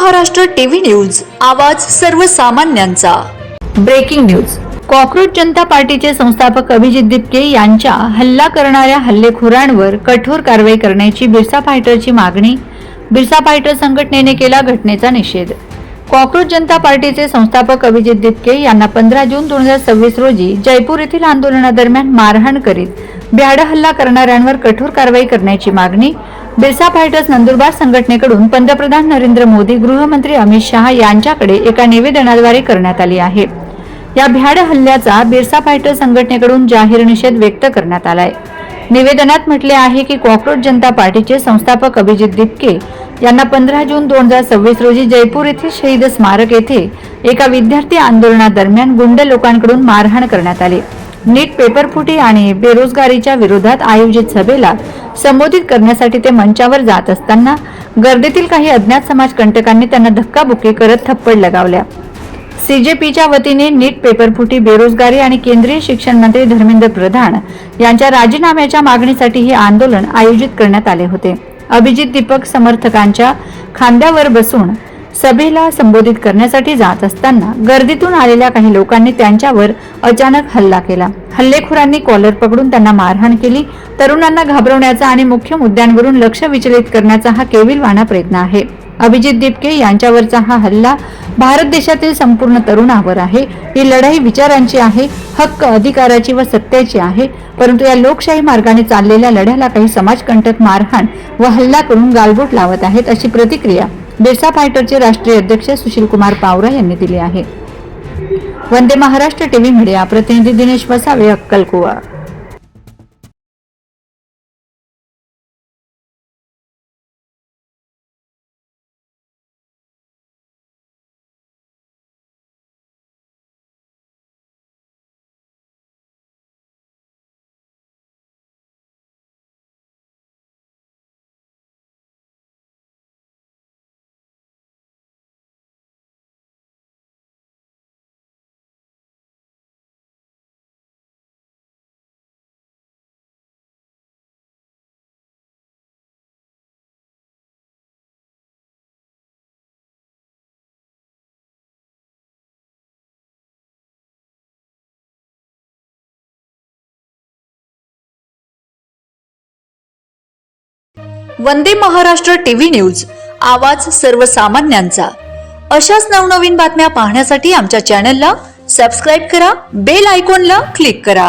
Maharashtra TV news, आवाज सर्वसामान्यांचा। Breaking news. Cockroach जनता पार्टीचे संस्थापक अभिजित दिपके यांच्या हल्ला करणाऱ्या हल्लेखोरांवर कठोर कारवाई करण्याची बिरसा फायटरची मागणी। बिरसा फायटर संघटनेने केला घटनेचा निषेध। कॉकरोच जनता पार्टीचे संस्थापक अभिजित दिपके यांना 15 जून 2026 रोजी जयपूर येथील आंदोलनादरम्यान मारहाण करीत भ्याड हल्ला करणाऱ्यांवर कठोर कारवाई करण्याची मागणी बिरसा फायटर्स नंदुरबार संघटनेकडून पंतप्रधान नरेंद्र मोदी, गृहमंत्री अमित शहा यांच्याकडे एका निवेदनाद्वारे करण्यात आली आहे। या भ्याड हल्ल्याचा बिरसा फायटर्स संघटनेकडून जाहीर निषेध व्यक्त करण्यात आलाय। निवेदनात म्हटले आहे की कॉकरोच जनता पार्टीचे संस्थापक अभिजित दिपके यांना 15 जून 2026 रोजी जयपूर येथील शहीद स्मारक येथे एका विद्यार्थी आंदोलनादरम्यान गुंड लोकांकडून मारहाण करण्यात आली। नीट पेपरफुटी आणि बेरोजगारीच्या विरोधात आयोजित सभेला संबोधित करण्यासाठी ते मंचावर जात असताना गर्दीतील काही अज्ञात समाजकंटकांनी त्यांना धक्काबुक्की करत थप्पड लगावल्या। सीजेपीच्या वतीने नीट पेपरफुटी, बेरोजगारी आणि केंद्रीय शिक्षण मंत्री धर्मेंद्र प्रधान यांच्या राजीनाम्याच्या मागणीसाठी हे आंदोलन आयोजित करण्यात आले होते। अभिजित दीपक समर्थकांच्या खांद्यावर बसून सभेला संबोधित करण्यासाठी जात असताना गर्दीतून आलेल्या काही लोकांनी त्यांच्यावर अचानक हल्ला केला। हल्लेखोरांनी कॉलर पकडून त्यांना मारहाण केली। तरुणांना घाबरवण्याचा आणि मुख्य मुद्द्यांवरून लक्ष विचलित करण्याचा हा केविलवाणा प्रयत्न आहे। अभिजित दिपके यांच्यावरचा हा हल्ला भारत देशातील संपूर्ण तरुणावर आहे। ही लढाई विचारांची आहे, हक्क अधिकाराची व सत्याची आहे। परंतु या लोकशाही मार्गाने चाललेल्या लढ्याला काही समाजकंटक मारहाण व हल्ला करून गालबोट लावत आहेत, अशी प्रतिक्रिया बिरसा फायटरचे राष्ट्रीय अध्यक्ष सुशील कुमार पावरा यांनी दिली आहे। वंदे महाराष्ट्र टीव्ही मीडिया प्रतिनिधी दिनेश वसावे, अक्कलकुवा। वंदे महाराष्ट्र टीव्ही न्यूज, आवाज सर्वसामान्यांचा। अशाच नवनवीन बातम्या पाहण्यासाठी आमच्या चॅनलला सबस्क्राइब करा, बेल आयकॉनला क्लिक करा।